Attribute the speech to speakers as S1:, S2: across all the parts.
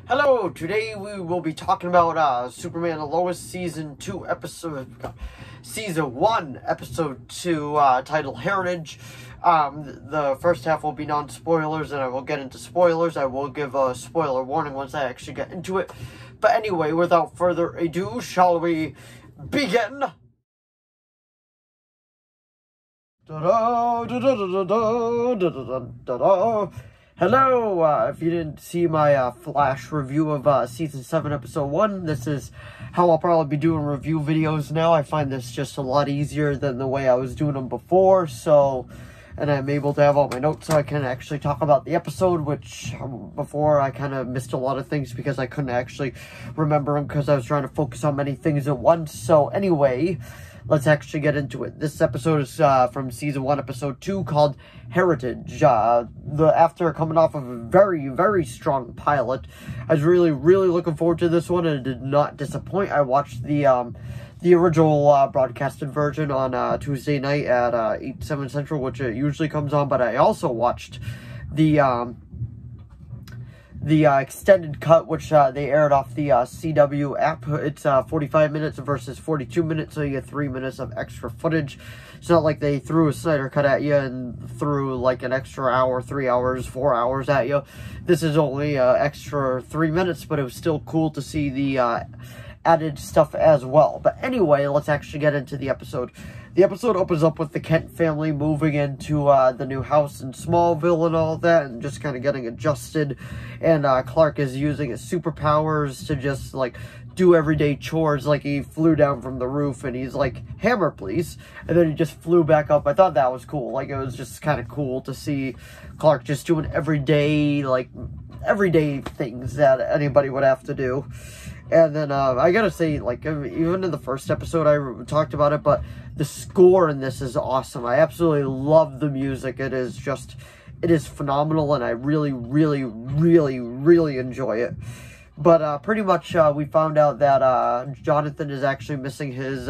S1: Hello, today we will be talking about Superman and Lois Season 1, Episode 2, titled Heritage. The first half will be non-spoilers, and I will get into spoilers. I will give a spoiler warning once I actually get into it. But anyway, without further ado, shall we begin? Hello, if you didn't see my flash review of Season 7, Episode 1, this is how I'll probably be doing review videos now. I find this just a lot easier than the way I was doing them before, and I'm able to have all my notes so I can actually talk about the episode, which before I kind of missed a lot of things because I couldn't actually remember them because I was trying to focus on many things at once. So anyway, let's actually get into it. This episode is from Season 1, Episode 2, called Heritage. After coming off of a very, very strong pilot, I was really, really looking forward to this one, and it did not disappoint. I watched the original broadcasted version on Tuesday night at 8, 7 Central, which it usually comes on, but I also watched the extended cut, which they aired off the CW app. It's 45 minutes versus 42 minutes, so you get 3 minutes of extra footage. It's not like they threw a Snyder cut at you and threw like an extra hour, 3 hours, 4 hours at you. This is only extra 3 minutes, but it was still cool to see the added stuff as well. But anyway, let's actually get into the episode. The episode opens up with the Kent family moving into the new house in Smallville and all that, and just kind of getting adjusted. And Clark is using his superpowers to just, like, do everyday chores. Like, he flew down from the roof, and he's like, "Hammer, please." And then he just flew back up. I thought that was cool. Like, it was just kind of cool to see Clark just doing everyday things that anybody would have to do. And then, I gotta say, like, even in the first episode, I talked about it, but the score in this is awesome. I absolutely love the music. It is phenomenal, and I really, really, really, really enjoy it. But, pretty much, we found out that, Jonathan is actually missing his,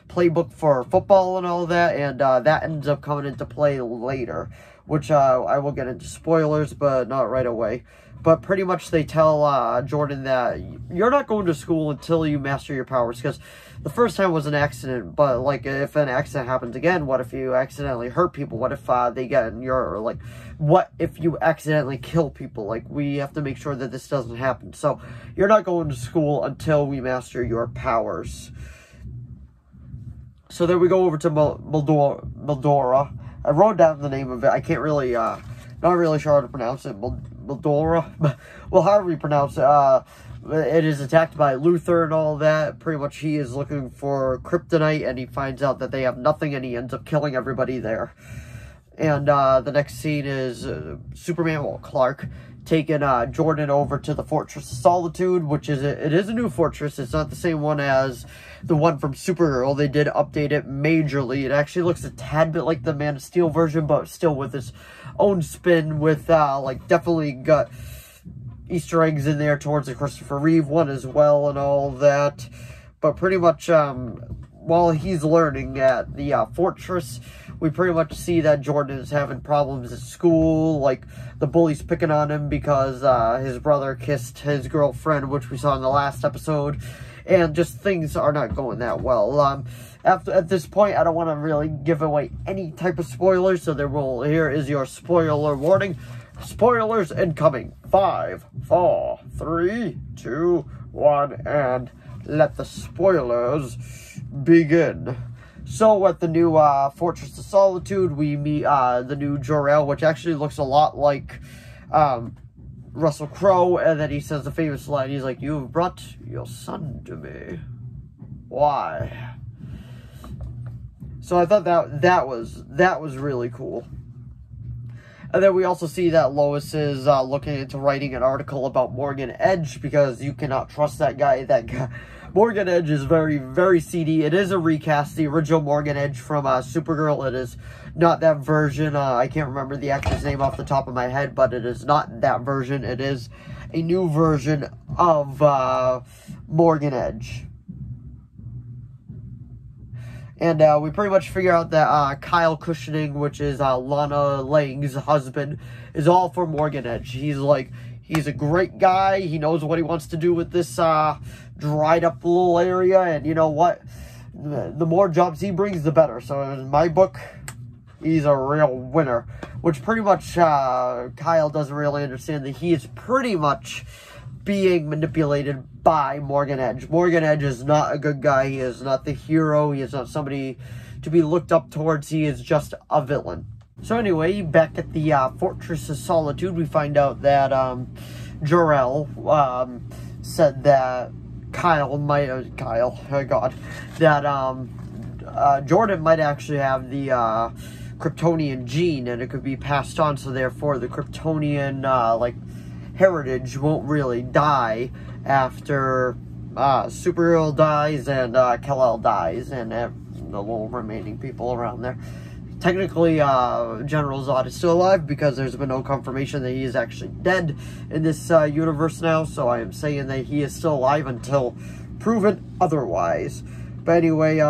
S1: playbook for football and all that, and, that ends up coming into play later, which, I will get into spoilers, but not right away. But pretty much they tell Jordan that you're not going to school until you master your powers, because the first time was an accident, but, like, if an accident happens again, what if you accidentally hurt people? What if they get in your, like, what if you accidentally kill people? Like, we have to make sure that this doesn't happen. So, you're not going to school until we master your powers. So then we go over to Mildora. I wrote down the name of it. I can't really, not really sure how to pronounce it. Mildora, well, however you pronounce it, it is attacked by Luthor and all that. Pretty much he is looking for kryptonite, and he finds out that they have nothing, and he ends up killing everybody there. And the next scene is Superman, well, Clark, taking Jordan over to the Fortress of Solitude, which is it is a new fortress. It's not the same one as the one from Supergirl. They did update it majorly. It actually looks a tad bit like the Man of Steel version, but still with its own spin, with like definitely got Easter eggs in there towards the Christopher Reeve one as well and all that. But pretty much while he's learning at the fortress, we pretty much see that Jordan is having problems at school. Like, the bully's picking on him because his brother kissed his girlfriend, which we saw in the last episode. And just things are not going that well. At this point, I don't want to really give away any type of spoilers, so here is your spoiler warning. Spoilers incoming. 5, 4, 3, 2, 1, and let the spoilers begin. So at the new Fortress of Solitude, we meet the new Jor-El, which actually looks a lot like Russell Crowe, and then he says the famous line. He's like, "You've brought your son to me. Why?" So I thought that was really cool. And then we also see that Lois is looking into writing an article about Morgan Edge, because you cannot trust that guy. Morgan Edge is very, very seedy. It is a recast. The original Morgan Edge from Supergirl, it is not that version. I can't remember the actor's name off the top of my head, but it is not that version. It is a new version of Morgan Edge. And we pretty much figure out that Kyle Cushioning, which is Lana Lang's husband, is all for Morgan Edge. He's like, He's a great guy. He knows what he wants to do with this dried up little area. And you know what? The more jobs he brings, the better. So in my book, he's a real winner. Which pretty much Kyle doesn't really understand that he is pretty much being manipulated by Morgan Edge. Morgan Edge is not a good guy. He is not the hero. He is not somebody to be looked up towards. He is just a villain. So anyway, back at the Fortress of Solitude, we find out that Jor-El said that Jordan might actually have the Kryptonian gene, and it could be passed on, so therefore the Kryptonian heritage won't really die after Supergirl dies and Kal-El dies and the little remaining people around there. Technically, General Zod is still alive because there's been no confirmation that he is actually dead in this universe now, so I am saying that he is still alive until proven otherwise. But anyway,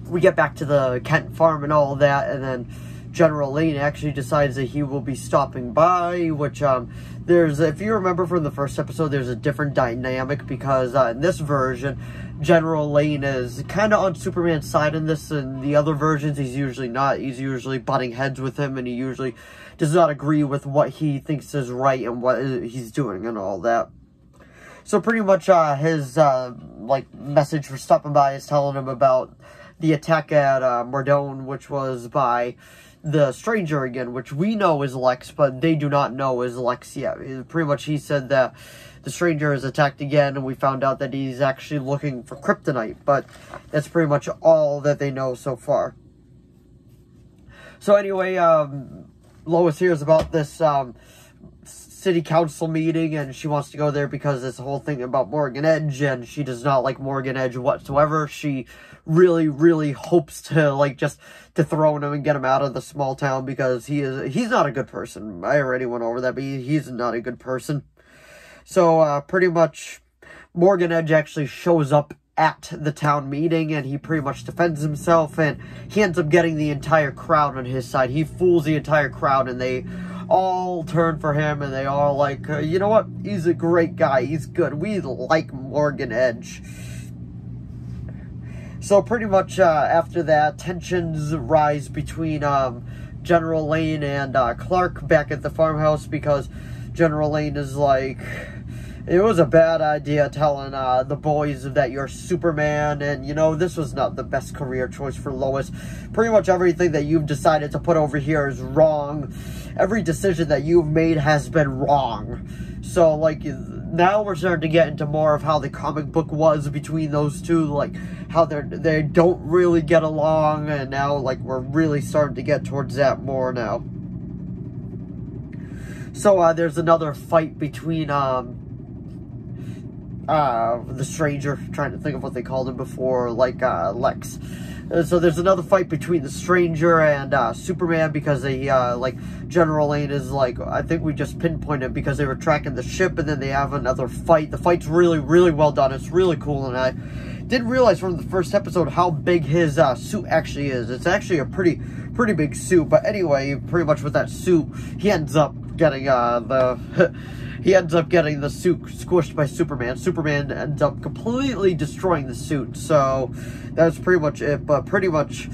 S1: we get back to the Kent farm and all that, and then General Lane actually decides that he will be stopping by, which, if you remember from the first episode, there's a different dynamic, because in this version, General Lane is kind of on Superman's side in this, and the other versions, he's usually not. He's usually butting heads with him, and he usually does not agree with what he thinks is right and what he's doing and all that. So pretty much his, message for stopping by is telling him about the attack at Mordone, which was by the Stranger again, which we know is Lex, but they do not know is Lex yet. Pretty much he said that the Stranger is attacked again, and we found out that he's actually looking for kryptonite, but that's pretty much all that they know so far. So anyway, Lois hears about this city council meeting, and she wants to go there because this whole thing about Morgan Edge, and she does not like Morgan Edge whatsoever. She really, really hopes to, just to throw him and get him out of the small town, because he's not a good person. I already went over that, but he's not a good person. So, pretty much, Morgan Edge actually shows up at the town meeting, and he pretty much defends himself, and he ends up getting the entire crowd on his side. He fools the entire crowd, and they all turn for him, and they all like, you know what, he's a great guy, he's good, we like Morgan Edge. So pretty much after that, tensions rise between General Lane and Clark back at the farmhouse, because General Lane is like, it was a bad idea telling the boys that you're Superman, and, you know, this was not the best career choice for Lois. Pretty much everything that you've decided to put over here is wrong. Every decision that you've made has been wrong. So, now we're starting to get into more of how the comic book was between those two, how they don't really get along, and now, we're really starting to get towards that more now. So, there's another fight between, the Stranger, trying to think of what they called him before, Lex. So there's another fight between the Stranger and Superman, because they, General Lane is I think we just pinpointed because they were tracking the ship, and then they have another fight. The fight's really, really well done. It's really cool, and I didn't realize from the first episode how big his suit actually is. It's actually a pretty big suit, but anyway, pretty much with that suit, he ends up getting he ends up getting the suit squished by Superman. Superman ends up completely destroying the suit. So that's pretty much it. But pretty much,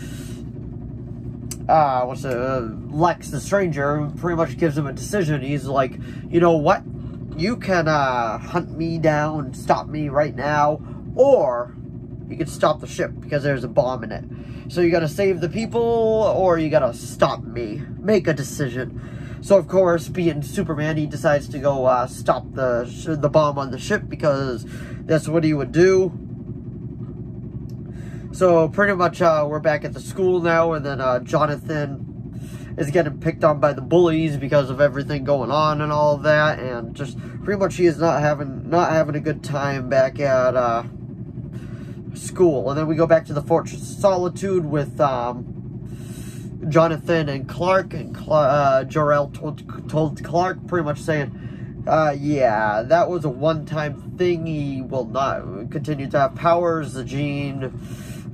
S1: Lex, the Stranger, pretty much gives him a decision. He's like, you know what? You can hunt me down, stop me right now, or you can stop the ship because there's a bomb in it. So you gotta save the people, or you gotta stop me. Make a decision. So, of course, being Superman, he decides to go stop the bomb on the ship, because that's what he would do. So, pretty much, we're back at the school now, and then Jonathan is getting picked on by the bullies because of everything going on and all of that, and just pretty much he is not having a good time back at school. And then we go back to the Fortress of Solitude with Jonathan and Clark, and Jor-El told Clark, pretty much saying, yeah, that was a one-time thing. He will not continue to have powers. The gene,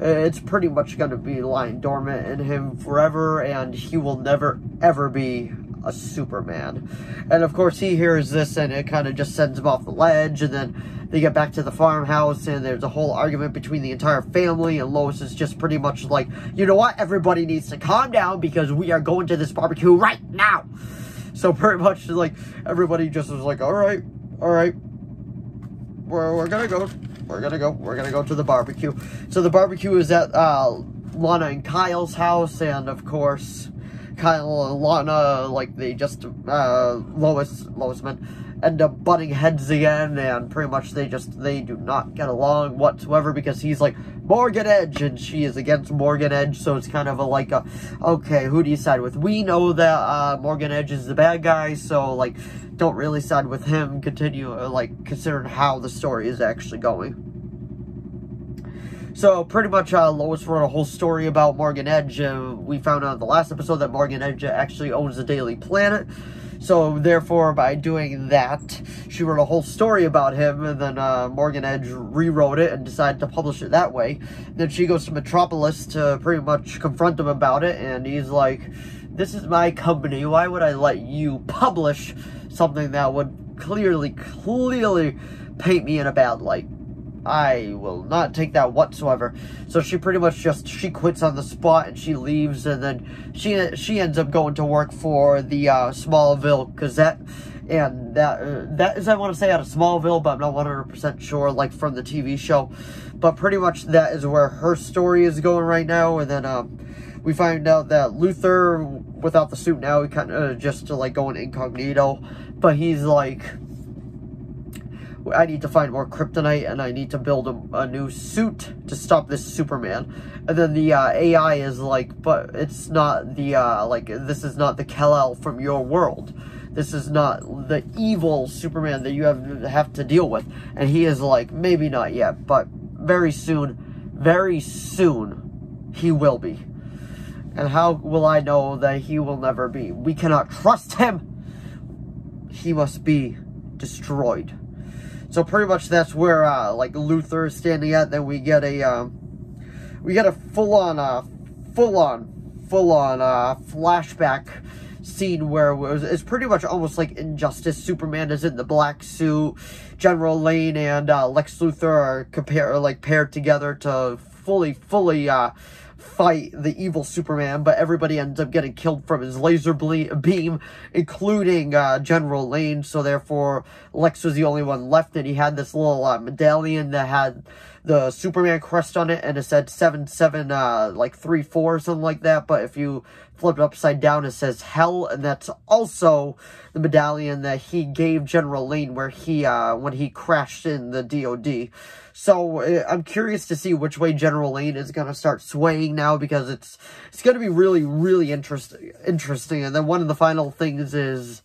S1: it's pretty much going to be lying dormant in him forever, and he will never, ever be a Superman. And of course he hears this and it kind of just sends him off the ledge, and then they get back to the farmhouse and there's a whole argument between the entire family, and Lois is just pretty much like, you know what, everybody needs to calm down because we are going to this barbecue right now. So pretty much like everybody just was like, all right, we're gonna go to the barbecue. So the barbecue is at Lana and Kyle's house, and of course Kyle and Lana, like, they just Lois end up butting heads again, and pretty much they do not get along whatsoever because he's like Morgan Edge and she is against Morgan Edge. So it's kind of okay, who do you side with? We know that Morgan Edge is the bad guy, so like don't really side with him, considering how the story is actually going. So pretty much Lois wrote a whole story about Morgan Edge. We found out in the last episode that Morgan Edge actually owns the Daily Planet. So therefore, by doing that, she wrote a whole story about him, and then Morgan Edge rewrote it and decided to publish it that way. Then she goes to Metropolis to pretty much confront him about it, and he's like, this is my company, why would I let you publish something that would clearly paint me in a bad light? I will not take that whatsoever. So she pretty much she quits on the spot and she leaves, and then she ends up going to work for the Smallville Gazette, and that is, I want to say, out of Smallville, but I'm not 100% sure, like from the TV show. But pretty much that is where her story is going right now. And then we find out that Luther, without the suit now, he kind of just like going incognito, but he's like, I need to find more kryptonite, and I need to build a new suit to stop this Superman. And then the AI is like, but it's not the, this is not the Kal-El from your world. This is not the evil Superman that you have to deal with. And he is like, maybe not yet, but very soon, he will be. And how will I know that he will never be? We cannot trust him. He must be destroyed. So pretty much that's where like Luther is standing at. Then we get a full-on flashback scene where it's pretty much almost like Injustice. Superman is in the black suit. General Lane and Lex Luthor are paired together to fully fight the evil Superman, but everybody ends up getting killed from his laser beam, including General Lane. So therefore, Lex was the only one left, and he had this little medallion that had the Superman crest on it, and it said 7734 or something like that. But if you flip it upside down, it says Hell, and that's also the medallion that he gave General Lane where when he crashed in the DOD. So I'm curious to see which way General Lane is going to start swaying now, because it's going to be really interesting. And then one of the final things is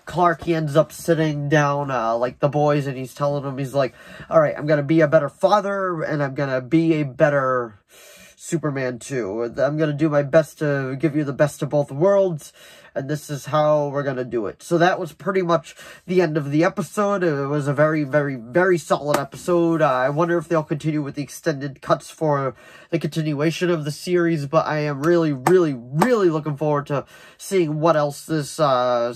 S1: Clark, he ends up sitting down like the boys, and he's telling them, he's like, all right, I'm going to be a better father, and I'm going to be a better Superman too. I'm going to do my best to give you the best of both worlds, and this is how we're going to do it. So that was pretty much the end of the episode. It was a very solid episode. I wonder if they'll continue with the extended cuts for the continuation of the series, but I am really looking forward to seeing what else this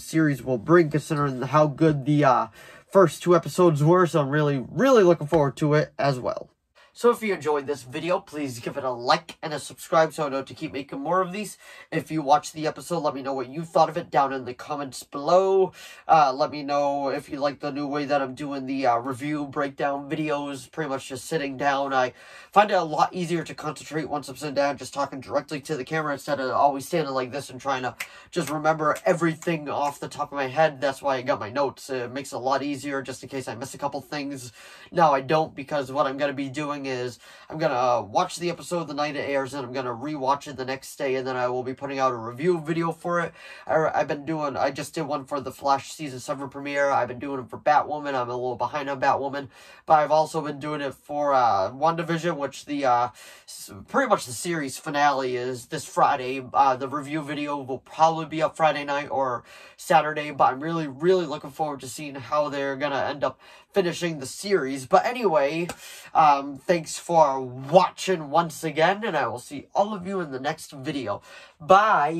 S1: series will bring, considering how good the first 2 episodes were. So I'm really looking forward to it as well. So if you enjoyed this video, please give it a like and a subscribe so I know to keep making more of these. If you watched the episode, let me know what you thought of it down in the comments below. Let me know if you like the new way that I'm doing the review breakdown videos, pretty much just sitting down. I find it a lot easier to concentrate once I'm sitting down, just talking directly to the camera instead of always standing like this and trying to just remember everything off the top of my head. That's why I got my notes. It makes it a lot easier just in case I miss a couple things. Now I don't, because what I'm going to be doing is I'm going to watch the episode the night it airs, and I'm going to rewatch it the next day, and then I will be putting out a review video for it. I just did one for the Flash Season 7 premiere. I've been doing it for Batwoman. I'm a little behind on Batwoman, but I've also been doing it for WandaVision, which pretty much the series finale is this Friday. The review video will probably be up Friday night or Saturday, but I'm really looking forward to seeing how they're going to end up finishing the series. But anyway, thanks for watching once again, and I will see all of you in the next video. Bye!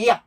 S1: Yeah.